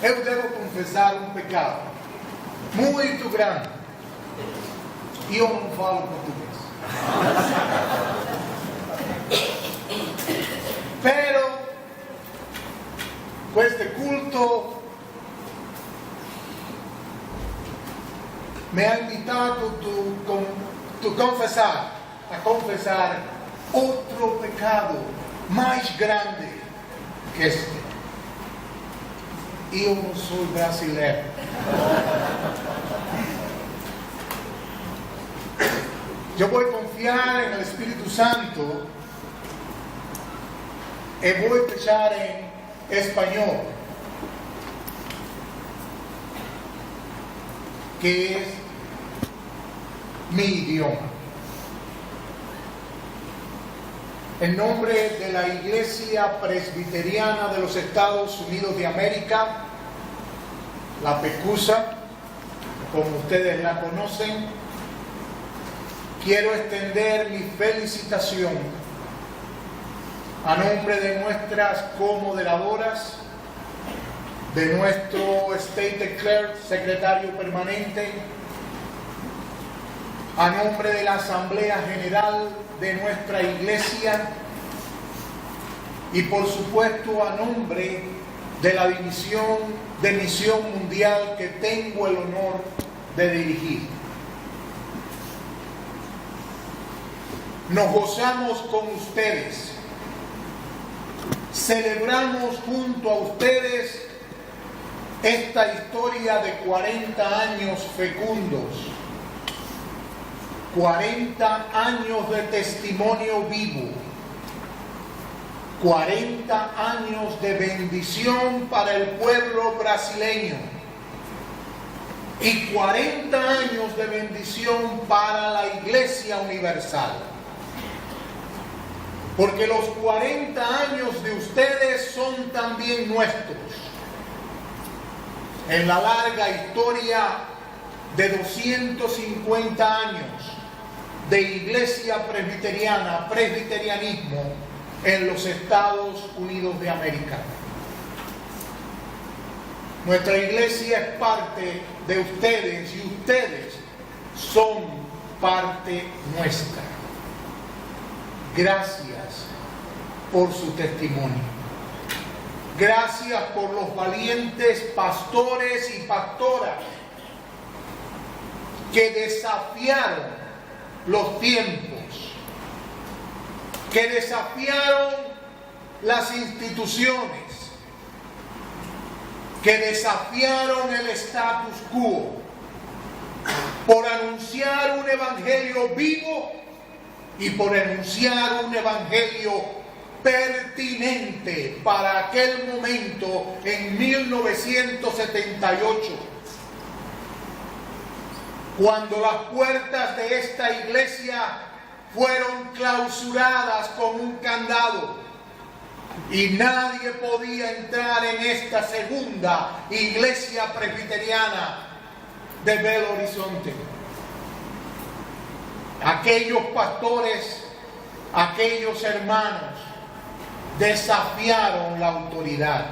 eu devo confessar um pecado muito grande. E eu não falo português. Pero este culto me ha invitado a confessar outro pecado mais grande que este. E eu não sou brasileiro. Eu vou confiar no Espírito Santo e vou fechar em espanhol, que é mi idioma. En nombre de la Iglesia Presbiteriana de los Estados Unidos de América, la PECUSA, como ustedes la conocen, quiero extender mi felicitación a nombre de nuestras comoderadoras, de nuestro State Clerk, secretario permanente, a nombre de la Asamblea General de nuestra Iglesia y por supuesto a nombre de la División de Misión Mundial que tengo el honor de dirigir. Nos gozamos con ustedes, celebramos junto a ustedes esta historia de 40 años fecundos, 40 años de testimonio vivo, 40 años de bendición para el pueblo brasileño y 40 años de bendición para la Iglesia Universal. Porque los 40 años de ustedes son también nuestros. En la larga historia de 250 años de Iglesia Presbiteriana, presbiterianismo en los Estados Unidos de América. Nuestra iglesia es parte de ustedes y ustedes son parte nuestra. Gracias por su testimonio. Gracias por los valientes pastores y pastoras que desafiaron los tiempos, que desafiaron las instituciones, que desafiaron el status quo por anunciar un evangelio vivo y por anunciar un evangelio pertinente para aquel momento en 1978, cuando las puertas de esta iglesia fueron clausuradas con un candado y nadie podía entrar en esta segunda iglesia presbiteriana de Belo Horizonte. Aquellos pastores, aquellos hermanos desafiaron la autoridad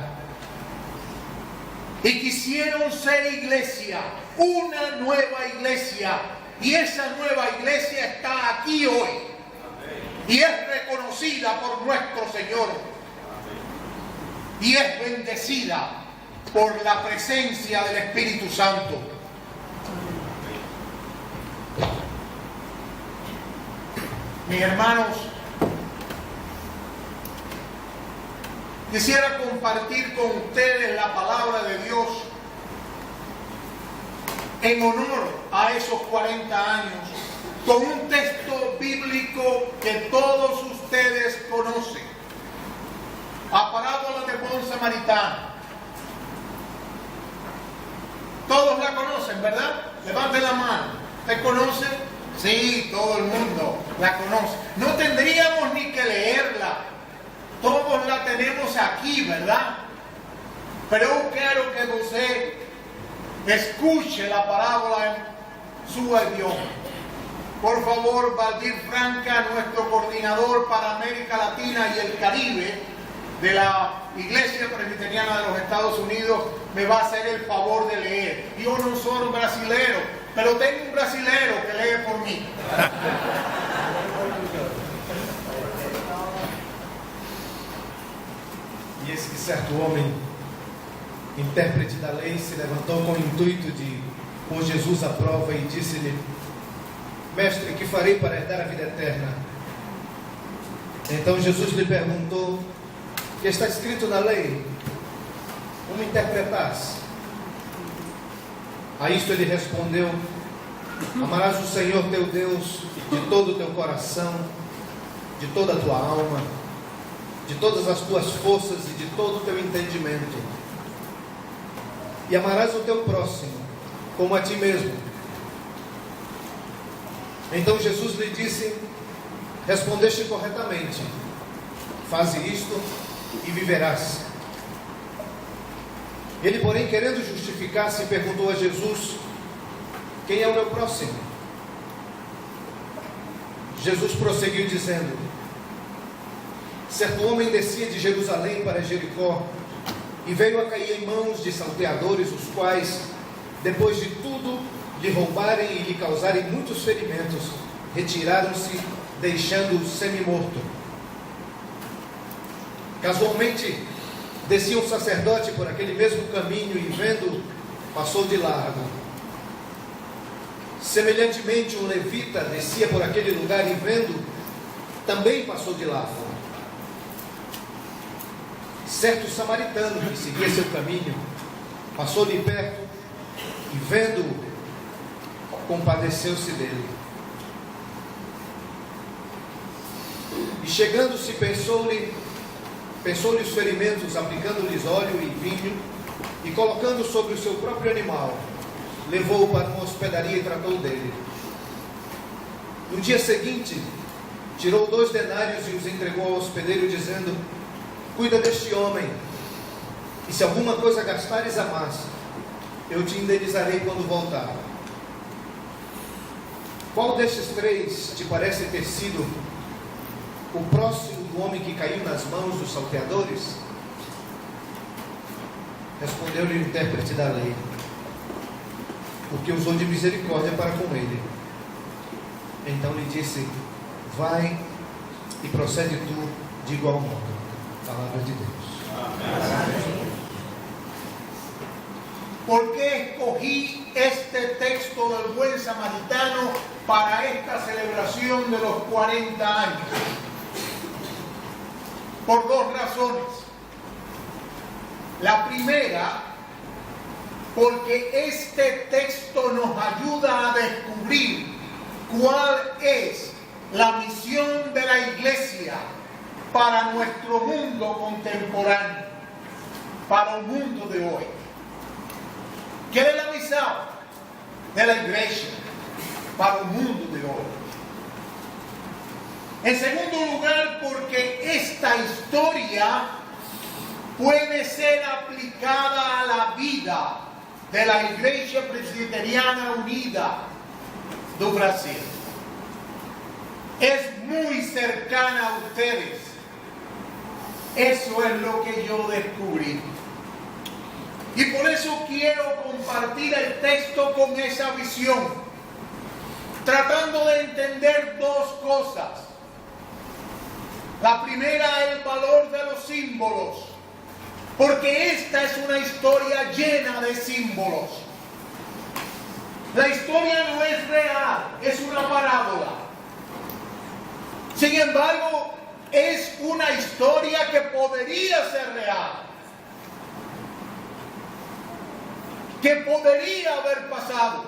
y quisieron ser iglesia, una nueva iglesia, y esa nueva iglesia está aquí hoy y es reconocida por nuestro Señor y es bendecida por la presencia del Espíritu Santo. Mis hermanos, quisiera compartir con ustedes la palabra de Dios en honor a esos 40 años, con un texto bíblico que todos ustedes conocen. La parábola de buen samaritano. Todos la conocen, ¿verdad? Levanten la mano. ¿Usted conoce? Sí, todo el mundo la conoce. No tendríamos ni que leerla. Todos la tenemos aquí, ¿verdad? Pero yo quiero que usted escuche la parábola en su idioma. Por favor, Valdir Franca, nuestro coordinador para América Latina y el Caribe, de la Iglesia Presbiteriana de los Estados Unidos me va a hacer el favor de leer. Yo no soy un brasilero, pero tengo un brasilero que lee por mí. E esse certo homem, intérprete da lei, se levantou com o intuito de pôr Jesus à prova e disse-lhe: Mestre, que farei para herdar a vida eterna? Então Jesus lhe perguntou: que está escrito na lei? Como interpretas? A isto ele respondeu: amarás o Senhor teu Deus de todo o teu coração, de toda a tua alma, de todas as tuas forças e de todo o teu entendimento. E amarás o teu próximo como a ti mesmo. Então Jesus lhe disse: respondeste corretamente, faze isto e viverás. Ele, porém, querendo justificar-se, perguntou a Jesus: quem é o meu próximo? Jesus prosseguiu dizendo: certo homem descia de Jerusalém para Jericó e veio a cair em mãos de salteadores, os quais, depois de tudo lhe roubarem e lhe causarem muitos ferimentos, retiraram-se, deixando-o semi-morto. Casualmente, descia um sacerdote por aquele mesmo caminho e, vendo, passou de largo. Semelhantemente, um levita descia por aquele lugar e, vendo, também passou de largo. Certo samaritano que seguia seu caminho passou-lhe perto e, vendo-o, compadeceu-se dele. E chegando-se, pensou-lhe os ferimentos, aplicando-lhes óleo e vinho, e colocando sobre o seu próprio animal, levou-o para uma hospedaria e tratou dele. No dia seguinte, tirou 2 denários e os entregou ao hospedeiro, dizendo: cuida deste homem, e se alguma coisa gastares a mais, eu te indenizarei quando voltar. Qual destes 3 te parece ter sido o próximo do homem que caiu nas mãos dos salteadores? Respondeu-lhe o intérprete da lei: porque usou de misericórdia para com ele. Então lhe disse: vai e procede tu de igual modo. Palavra de Deus. Amém. ¿Por qué escogí este texto del buen samaritano para esta celebración de los 40 años? Por 2 razones. La primera, porque este texto nos ayuda a descubrir cuál es la misión de la Iglesia para nuestro mundo contemporáneo, para el mundo de hoy. ¿Qué es la misión de la Iglesia para el mundo de hoy? En segundo lugar, porque esta historia puede ser aplicada a la vida de la Iglesia Presbiteriana Unida do Brasil. Es muy cercana a ustedes. Eso es lo que yo descubrí. Y por eso quiero compartir el texto con esa visión, tratando de entender 2 cosas. La primera, el valor de los símbolos, porque esta es una historia llena de símbolos. La historia no es real, es una parábola. Sin embargo, es una historia que podría ser real, que podría haber pasado,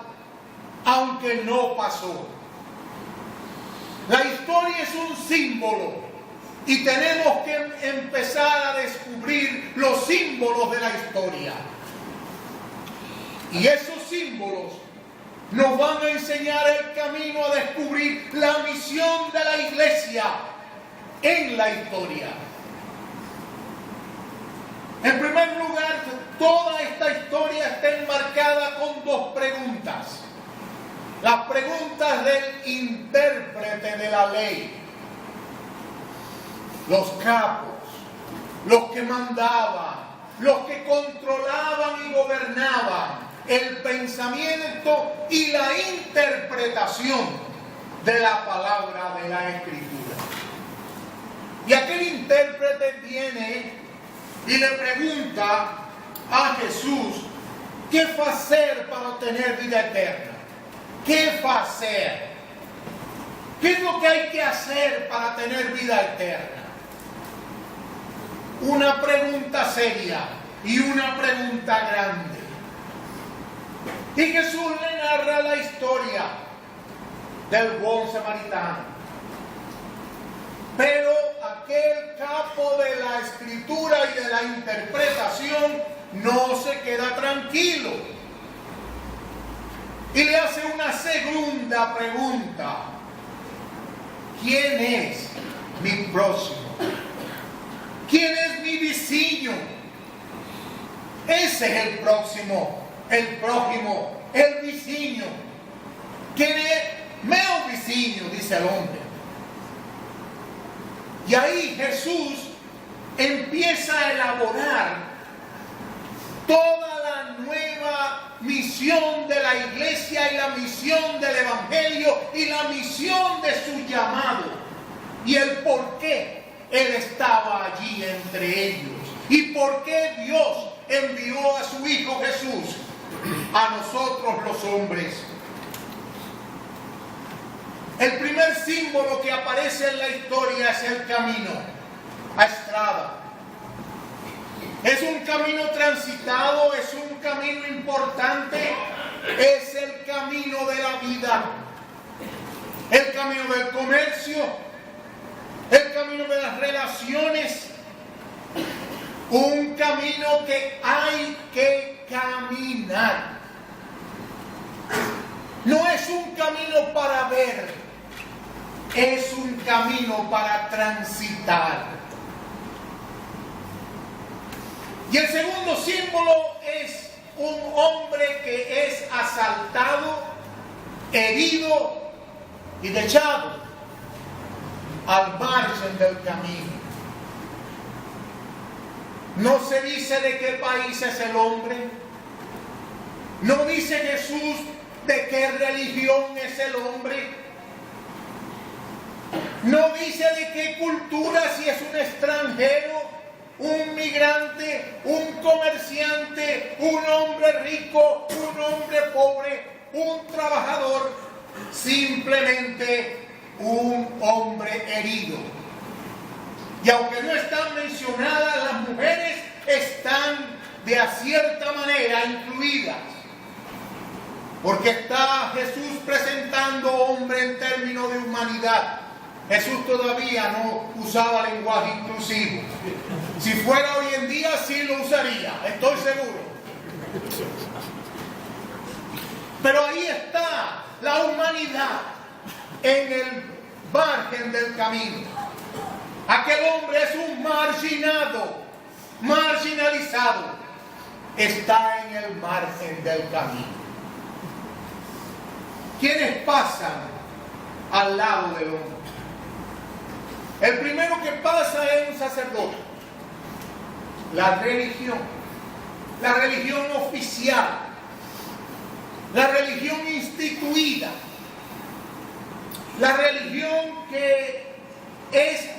aunque no pasó. La historia es un símbolo y tenemos que empezar a descubrir los símbolos de la historia. Y esos símbolos nos van a enseñar el camino a descubrir la misión de la Iglesia en la historia. En primer lugar, toda esta historia está enmarcada con 2 preguntas. Las preguntas del intérprete de la ley. Los capos, los que mandaban, los que controlaban y gobernaban el pensamiento y la interpretación de la palabra de la Escritura. Y aquel intérprete viene y le pregunta a Jesús, ¿qué hacer para obtener vida eterna? ¿Qué hacer? ¿Qué es lo que hay que hacer para tener vida eterna? Una pregunta seria y una pregunta grande. Y Jesús le narra la historia del buen samaritano. Pero aquel capo de la escritura y de la interpretación no se queda tranquilo. Y le hace una segunda pregunta. ¿Quién es mi próximo? ¿Quién es mi vecino? Ese es el próximo, el prójimo, el vecino. ¿Quién es mi vecino? Dice el hombre. Y ahí Jesús empieza a elaborar toda la nueva misión de la iglesia y la misión del evangelio y la misión de su llamado y el por qué Él estaba allí entre ellos y por qué Dios envió a su Hijo Jesús a nosotros los hombres. El primer símbolo que aparece en la historia es el camino, la estrada. Es un camino transitado, es un camino importante, es el camino de la vida, el camino del comercio, el camino de las relaciones, un camino que hay que caminar. No es un camino para ver, es un camino para transitar. Y el segundo símbolo es un hombre que es asaltado, herido y dechado al margen del camino. No se dice de qué país es el hombre. No dice Jesús de qué religión es el hombre. No dice de qué cultura, si es un extranjero, un migrante, un comerciante, un hombre rico, un hombre pobre, un trabajador, simplemente un hombre herido. Y aunque no están mencionadas, las mujeres están de cierta manera incluidas, porque está Jesús presentando hombre en términos de humanidad. Jesús todavía no usaba lenguaje inclusivo. Si fuera hoy en día, sí lo usaría, estoy seguro. Pero ahí está la humanidad en el margen del camino. Aquel hombre es un marginado, marginalizado. Está en el margen del camino. ¿Quiénes pasan al lado del hombre? El primero que pasa es un sacerdote. La religión oficial, la religión instituida, la religión que es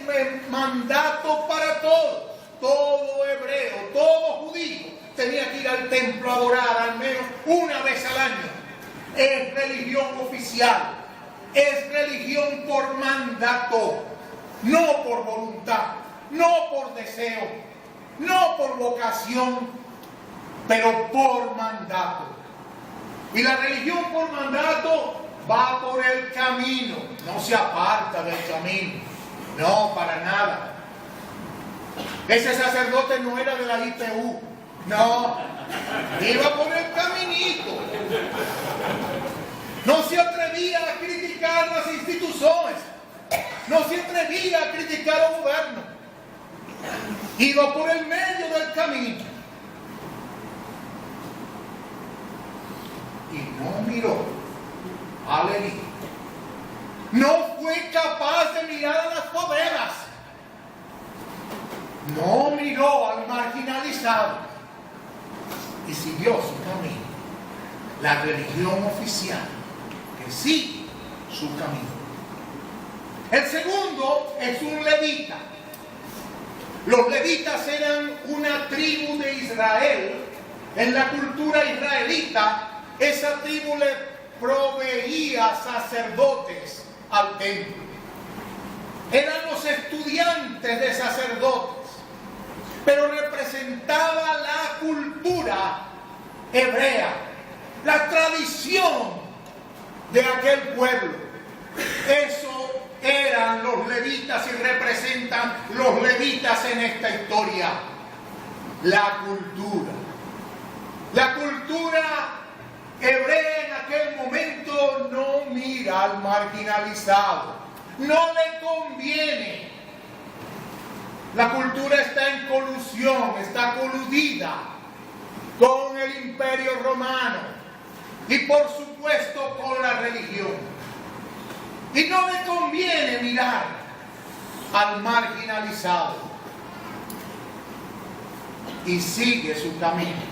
mandato para todos. Todo hebreo, todo judío tenía que ir al templo a adorar al menos una vez al año. Es religión oficial, es religión por mandato, no por voluntad, no por deseo, no por vocación, pero por mandato. Y la religión por mandato va por el camino, no se aparta del camino, no, para nada. Ese sacerdote no era de la IPU, no, iba por el caminito. No se atrevía a criticar las instituciones, no se atrevía a criticar al gobierno. Iba por el medio del camino. Y no miró al herido. No fue capaz de mirar a las bodegas. no miró al marginalizado y siguió su camino. La religión oficial que sigue su camino. El segundo es un levita. Los levitas eran una tribu de Israel. En la cultura israelita, esa tribu le proveía sacerdotes al templo. Eran los estudiantes de sacerdotes, pero representaba la cultura hebrea, la tradición de aquel pueblo. Eso eran los levitas y representan los levitas en esta historia. La cultura. La cultura hebrea en aquel momento no mira al marginalizado. No le conviene. La cultura está en colusión, está coludida con el Imperio Romano y por supuesto con la religión. Y no le conviene mirar al marginalizado. Y sigue su camino.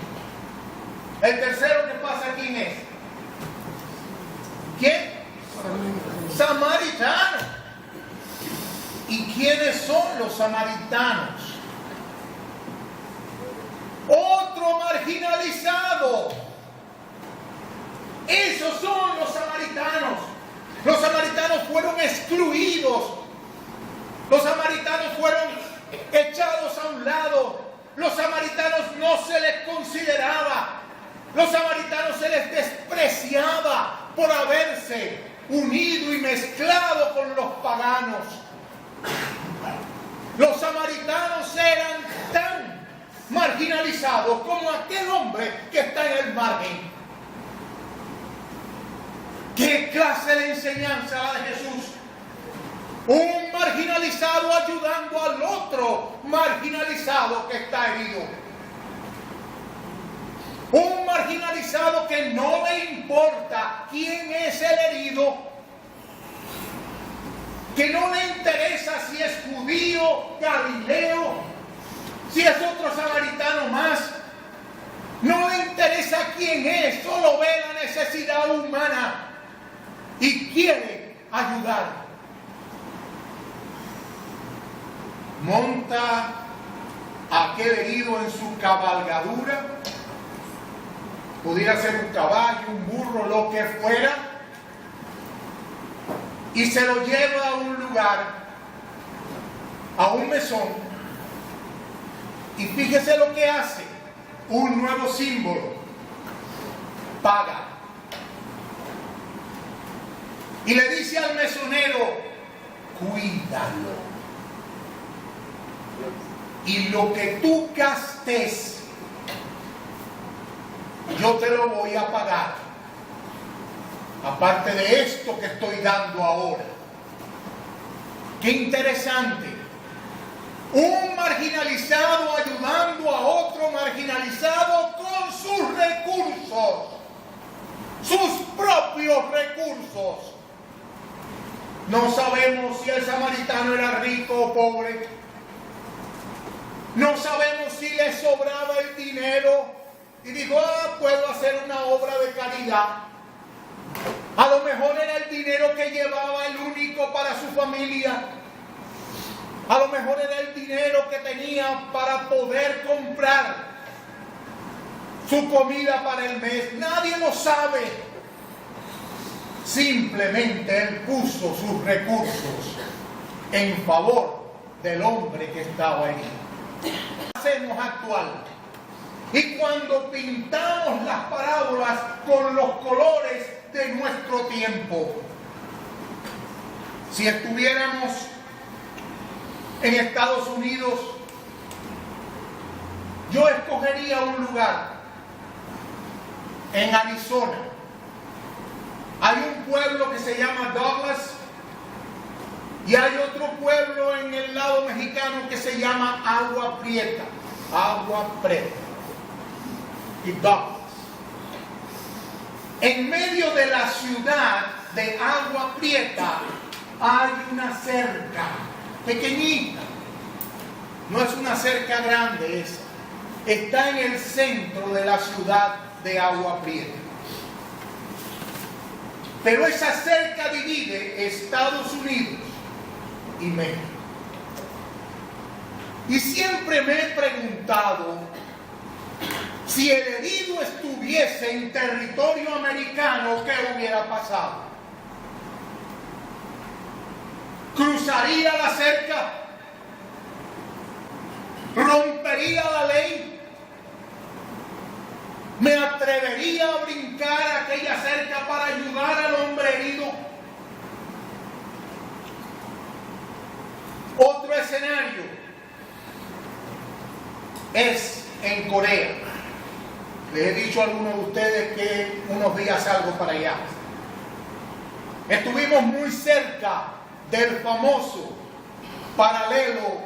El tercero que pasa, ¿quién es? ¿Quién? Samaritano. ¿Y quiénes son los samaritanos? Otro marginalizado. Esos son los samaritanos. Los samaritanos fueron excluidos. Los samaritanos fueron echados a un lado. Los samaritanos no se les consideraba. Los samaritanos se les despreciaba por haberse unido y mezclado con los paganos. Los samaritanos eran tan marginalizados como aquel hombre que está en el margen. ¿Qué clase de enseñanza la de Jesús? Un marginalizado ayudando al otro marginalizado que está herido. Un marginalizado que no le importa quién es el herido, que no le interesa si es judío, galileo, si es otro samaritano más. No le interesa quién es, solo ve la necesidad humana y quiere ayudar. Monta a aquel herido en su cabalgadura, pudiera ser un caballo, un burro, lo que fuera, y se lo lleva a un lugar, a un mesón, y fíjese lo que hace, un nuevo símbolo, paga. Y le dice al mesonero, cuídalo. Y lo que tú gastes, yo te lo voy a pagar. Aparte de esto que estoy dando ahora. Qué interesante. Un marginalizado ayudando a otro marginalizado con sus recursos. Sus propios recursos. No sabemos si el samaritano era rico o pobre. No sabemos si le sobraba el dinero y dijo, puedo hacer una obra de caridad. A lo mejor era el dinero que llevaba el único para su familia. A lo mejor era el dinero que tenía para poder comprar su comida para el mes. Nadie lo sabe. Simplemente él puso sus recursos en favor del hombre que estaba herido. Hacemos actual. Y cuando pintamos las parábolas con los colores de nuestro tiempo, si estuviéramos en Estados Unidos, yo escogería un lugar en Arizona. Hay un pueblo que se llama Douglas y hay otro pueblo en el lado mexicano que se llama Agua Prieta. Agua Prieta y Douglas. En medio de la ciudad de Agua Prieta hay una cerca pequeñita. No es una cerca grande esa. Está en el centro de la ciudad de Agua Prieta. Pero esa cerca divide Estados Unidos y México. Y siempre me he preguntado, si el herido estuviese en territorio americano, ¿qué hubiera pasado? ¿Cruzaría la cerca? ¿Rompería la ley? ¿Me atrevería a brincar aquella cerca para ayudar al hombre herido? Otro escenario es en Corea. Les he dicho a algunos de ustedes que unos días salgo para allá. Estuvimos muy cerca del famoso paralelo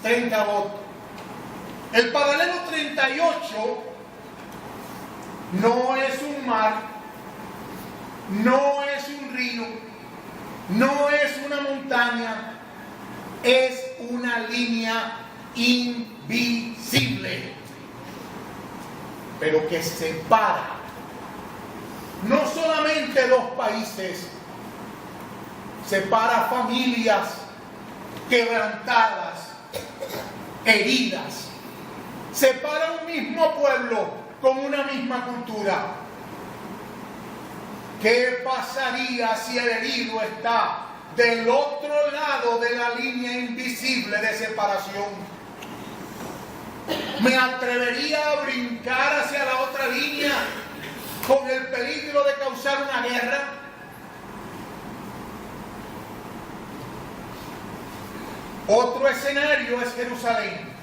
30 votos. El paralelo 38 no es un mar, no es un río, no es una montaña, es una línea invisible, pero que separa no solamente dos países, separa familias quebrantadas, heridas, separa un mismo pueblo con una misma cultura. ¿Qué pasaría si el herido está del otro lado de la línea invisible de separación? ¿Me atrevería a brincar hacia la otra línea con el peligro de causar una guerra? Otro escenario es Jerusalén.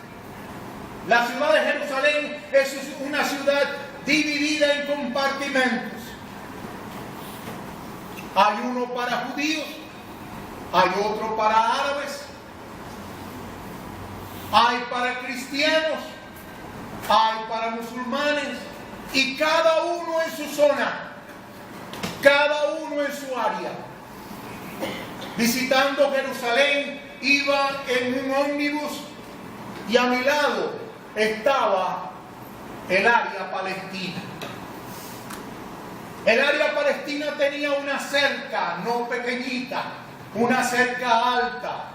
La ciudad de Jerusalén es una ciudad dividida en compartimentos. Hay uno para judíos, hay otro para árabes, hay para cristianos, hay para musulmanes, y cada uno en su zona, cada uno en su área. Visitando Jerusalén, iba en un ómnibus y a mi lado estaba el área palestina. El área palestina tenía una cerca, no pequeñita, una cerca alta,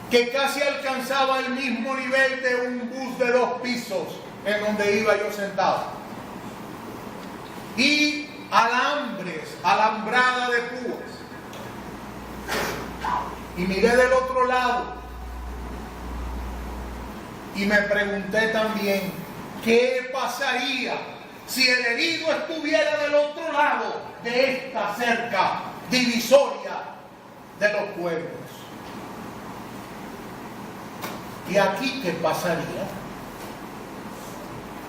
que casi alcanzaba el mismo nivel de un bus de 2 pisos en donde iba yo sentado. Y alambres, alambrada de púas. Y miré del otro lado y me pregunté también, ¿qué pasaría si el herido estuviera del otro lado de esta cerca divisoria de los pueblos? ¿Y aquí qué pasaría?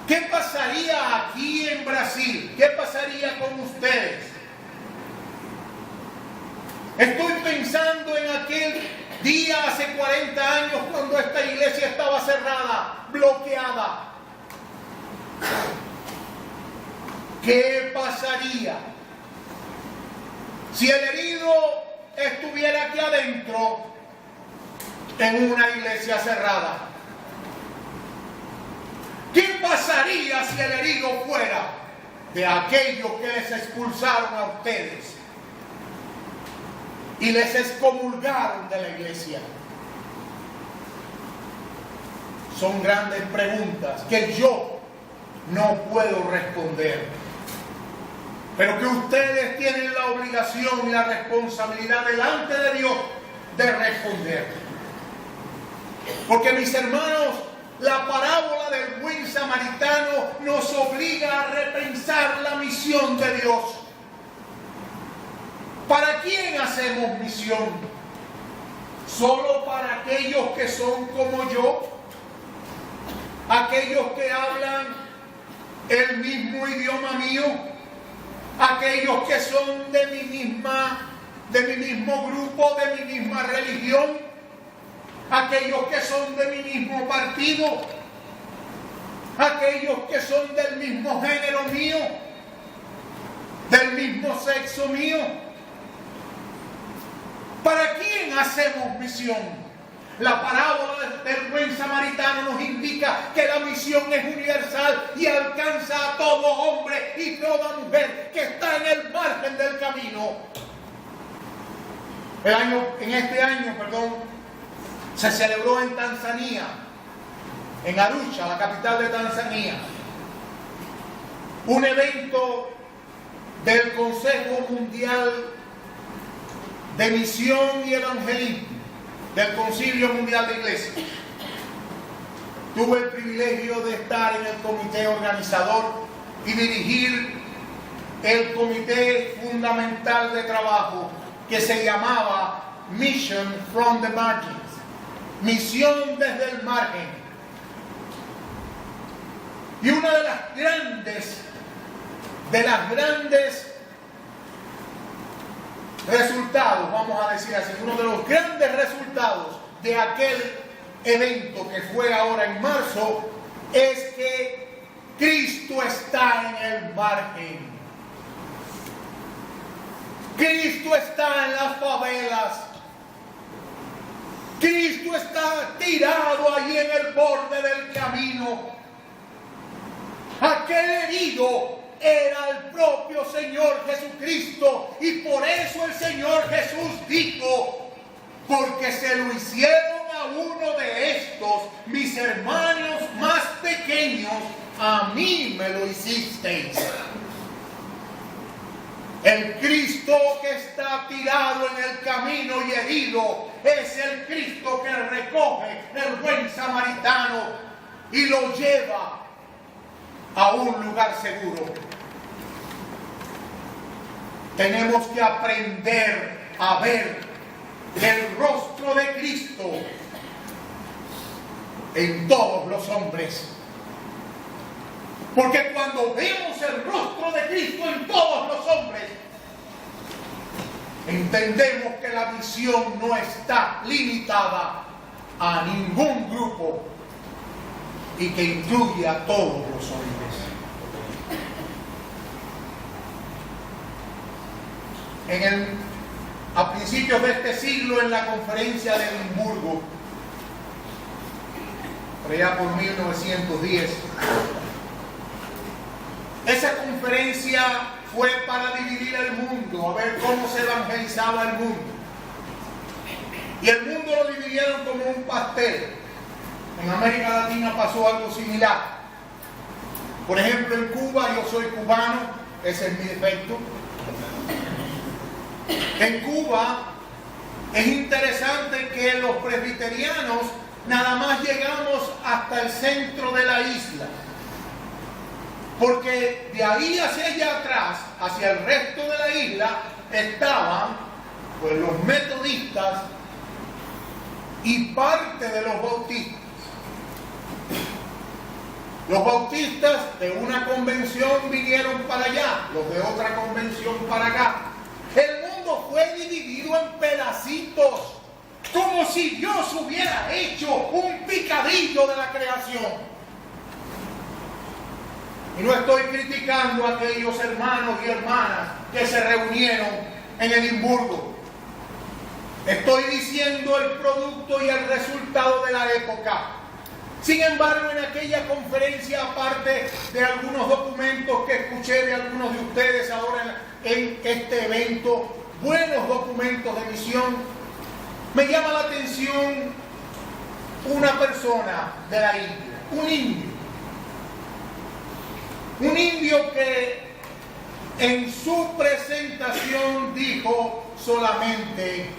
¿Qué pasaría aquí en Brasil? ¿Qué pasaría con ustedes? Estoy pensando en aquel día hace 40 años cuando esta iglesia estaba cerrada, bloqueada. ¿Qué pasaría si el herido estuviera aquí adentro en una iglesia cerrada? ¿Qué pasaría si el herido fuera de aquellos que les expulsaron a ustedes y les excomulgaron de la iglesia? Son grandes preguntas que yo no puedo responder, pero que ustedes tienen la obligación y la responsabilidad delante de Dios de responder. Porque, mis hermanos, la parábola del buen samaritano nos obliga a repensar la misión de Dios. ¿Para quién hacemos misión? ¿Solo para aquellos que son como yo? ¿Aquellos que hablan el mismo idioma mío? ¿Aquellos que son de mi mismo grupo, de mi misma religión? ¿Aquellos que son de mi mismo partido? ¿Aquellos que son del mismo género mío? ¿Del mismo sexo mío? ¿Para quién hacemos misión? La parábola del buen samaritano nos indica que la misión es universal y alcanza a todo hombre y toda mujer que está en el margen del camino. En este año, se celebró en Tanzania, en Arusha, la capital de Tanzania, un evento del Consejo Mundial de Misión y Evangelismo, del Concilio Mundial de Iglesias. Tuve el privilegio de estar en el comité organizador y dirigir el comité fundamental de trabajo que se llamaba Mission from the Margins, misión desde el margen. Y una de las grandes resultados, vamos a decir así, uno de los grandes resultados de aquel evento que fue ahora en marzo, es que Cristo está en el margen. Cristo está en las favelas. Cristo está tirado allí en el borde del camino. Aquel herido era el propio Señor Jesucristo, y por eso el Señor Jesús dijo: porque se lo hicieron a uno de estos, mis hermanos más pequeños, a mí me lo hicisteis. El Cristo que está tirado en el camino y herido es el Cristo que recoge el buen samaritano y lo lleva a un lugar seguro. Tenemos que aprender a ver el rostro de Cristo en todos los hombres. Porque cuando vemos el rostro de Cristo en todos los hombres, entendemos que la visión no está limitada a ningún grupo y que incluye a todos los hombres. A principios de este siglo, en la conferencia de Edimburgo, por allá por 1910, esa conferencia fue para dividir el mundo, a ver cómo se evangelizaba el mundo. Y el mundo lo dividieron como un pastel. En América Latina pasó algo similar. Por ejemplo, en Cuba, yo soy cubano, ese es mi defecto. En Cuba es interesante que los presbiterianos nada más llegamos hasta el centro de la isla, porque de ahí hacia allá atrás, hacia el resto de la isla, estaban pues los metodistas y parte de los bautistas. Los bautistas de una convención vinieron para allá, los de otra convención para acá. El mundo fue dividido en pedacitos, como si Dios hubiera hecho un picadillo de la creación. Y no estoy criticando a aquellos hermanos y hermanas que se reunieron en Edimburgo. Estoy diciendo el producto y el resultado de la época. Sin embargo, en aquella conferencia, aparte de algunos documentos que escuché de algunos de ustedes ahora en este evento, buenos documentos de misión, me llama la atención una persona de la India, un indio que en su presentación dijo solamente: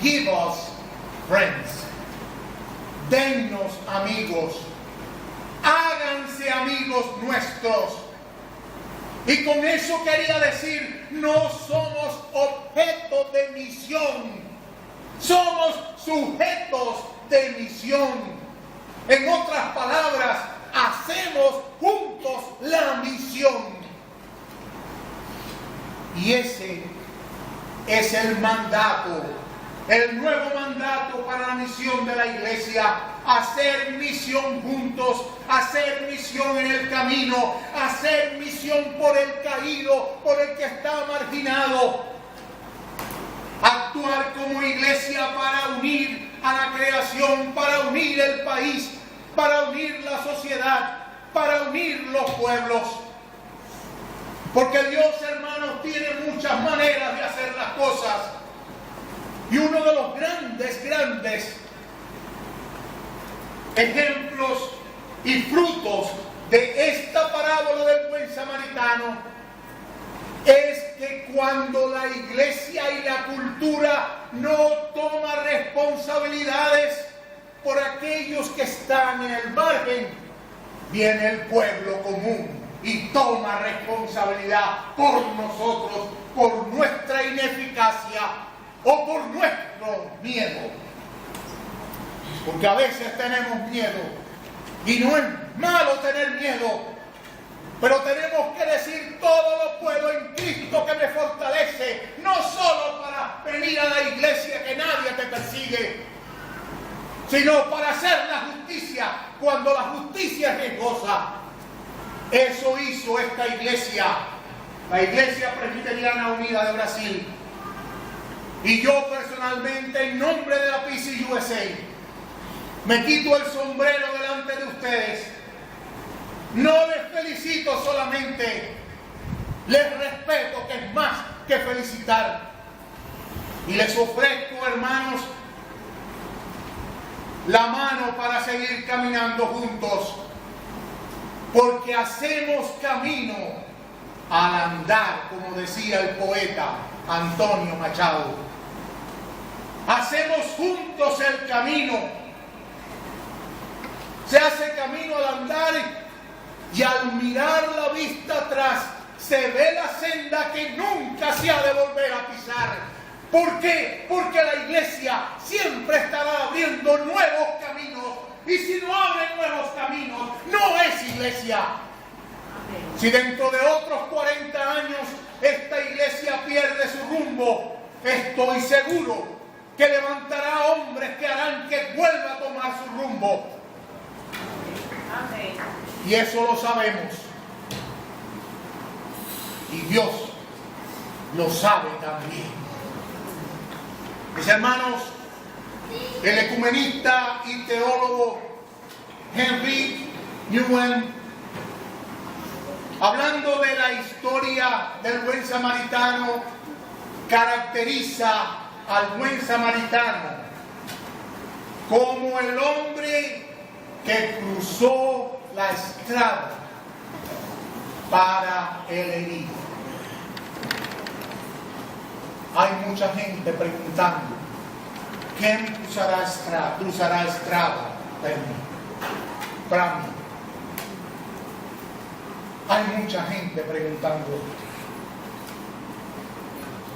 "Give us friends", dennos amigos, háganse amigos nuestros. Y con eso quería decir, no somos objeto de misión, somos sujetos de misión. En otras palabras, hacemos juntos la misión. Y ese es el mandato, el nuevo mandato para la misión de la iglesia: hacer misión juntos, hacer misión en el camino, hacer misión por el caído, por el que está marginado, actuar como iglesia para unir a la creación para unir el país, para unir la sociedad, para unir los pueblos. Porque Dios, hermanos, tiene muchas maneras de hacer las cosas. Y uno de los grandes ejemplos y frutos de esta parábola del buen samaritano es que cuando la iglesia y la cultura no toma responsabilidades por aquellos que están en el margen, viene el pueblo común y toma responsabilidad por nosotros, por nuestra ineficacia o por nuestro miedo. Porque a veces tenemos miedo y no es malo tener miedo, pero tenemos que decir: todo lo puedo en Cristo que me fortalece, no solo para venir a la iglesia que nadie te persigue, sino para hacer la justicia cuando la justicia es riesgosa. Eso hizo esta iglesia, la Iglesia Presbiteriana Unida de Brasil. Y yo personalmente, en nombre de la PCUSA, me quito el sombrero delante de ustedes. No les felicito solamente, les respeto, que es más que felicitar. Y les ofrezco, hermanos, la mano para seguir caminando juntos, porque hacemos camino al andar, como decía el poeta Antonio Machado. Hacemos juntos el camino. Se hace camino al andar y al mirar la vista atrás se ve la senda que nunca se ha de volver a pisar. ¿Por qué? Porque la iglesia siempre estará abriendo nuevos caminos. Y si no abre nuevos caminos, no es iglesia. Si dentro de otros 40 años esta iglesia pierde su rumbo, estoy seguro que levantará hombres que harán que vuelva a tomar su rumbo. Amén. Y eso lo sabemos. Y Dios lo sabe también. Mis hermanos, el ecumenista y teólogo Henry Nouwen, hablando de la historia del buen samaritano, caracteriza al buen samaritano como el hombre que cruzó la estrada para el herido. Hay mucha gente preguntando: ¿quién cruzará estrada para mí? Hay mucha gente preguntando.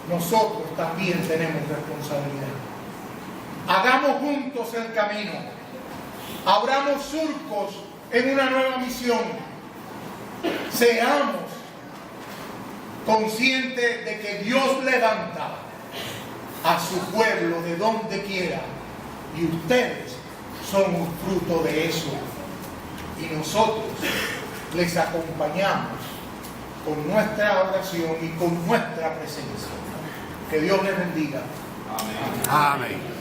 Nosotros también tenemos responsabilidad. Hagamos juntos el camino. Abramos surcos en una nueva misión. Seamos conscientes de que Dios levanta a su pueblo de donde quiera, y ustedes son un fruto de eso, y nosotros les acompañamos con nuestra oración y con nuestra presencia. Que Dios les bendiga. Amén. Amén.